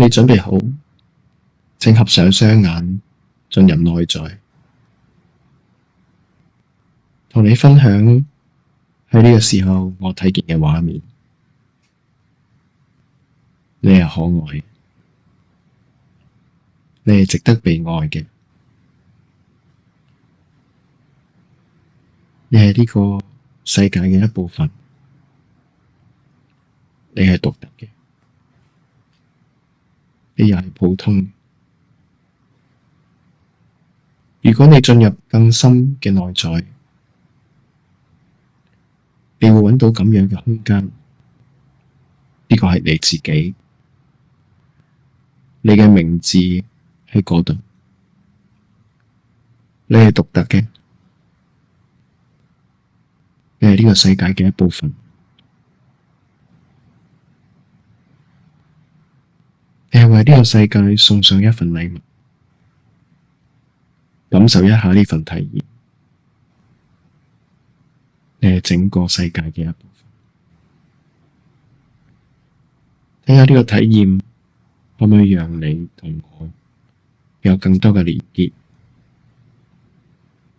你準備好，請合上雙眼，進入內在，同你分享喺呢個時候我睇見嘅畫面。你係可愛，你係值得被愛嘅，你係呢個世界嘅一部分，你係獨特嘅，你又係普通。如果你進入更深嘅內在，你會揾到咁樣嘅空間，呢個係你自己，你嘅名字喺嗰度，你係獨特嘅，你係呢個世界嘅一部分，你係為呢個世界送上一份禮物，感受一下呢份體驗，你係整個世界嘅一部分。睇下呢個體驗可唔可以讓你同我有更多嘅連結，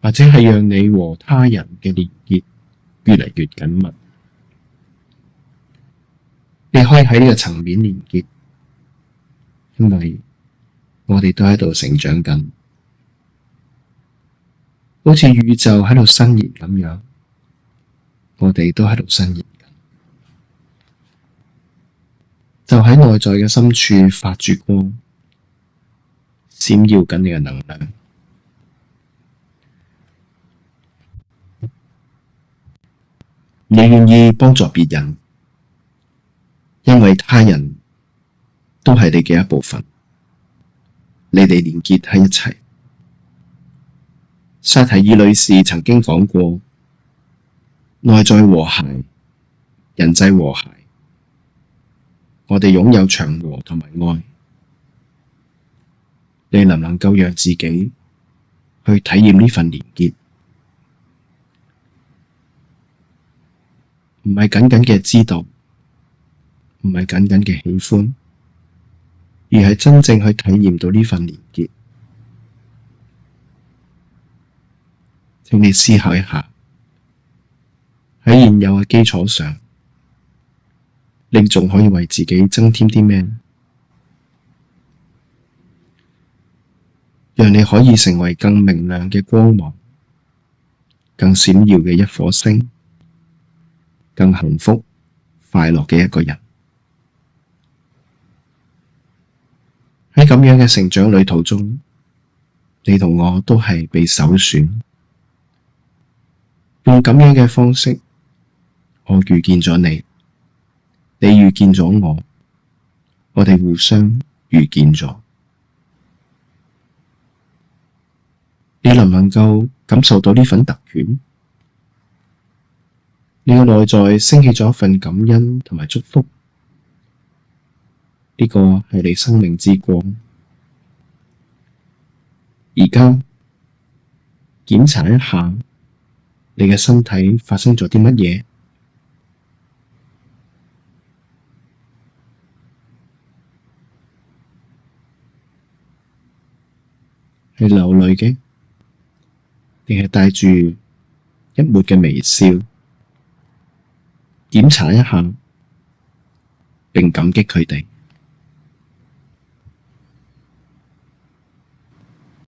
或者係讓你和他人嘅連結越嚟越緊密。你可以喺呢個層面連結，因為我哋都喺度成長緊，好似宇宙喺度伸延咁樣，我哋都喺度伸延緊，就喺內在嘅深處發住光，閃耀緊你嘅能量。你願意幫助別人，因為他人都係你嘅一部分，你哋連結喺一齊。薩提爾女士曾經講過，內在和諧，人際和諧，我哋擁有祥和同埋愛。你能唔能夠讓自己去體驗呢份連結？唔係僅僅嘅知道，唔係僅僅嘅喜歡，而係真正去體驗到呢份連結。請你思考一下，喺現有嘅基礎上，你仲可以為自己增添啲咩？讓你可以成為更明亮嘅光芒，更閃耀嘅一顆星，更幸福快樂嘅一個人。喺咁樣嘅成長旅途中，你同我都係被首選，用咁樣嘅方式，我遇見咗你，你遇見咗我，我哋互相遇見咗。你能唔能夠感受到呢份特權？你嘅內在升起咗一份感恩同埋祝福，呢個係你生命之光。而家檢查一下你嘅身體發生咗啲乜嘢？係流淚嘅，定係帶住一抹嘅微笑？檢查一下，並感激佢哋。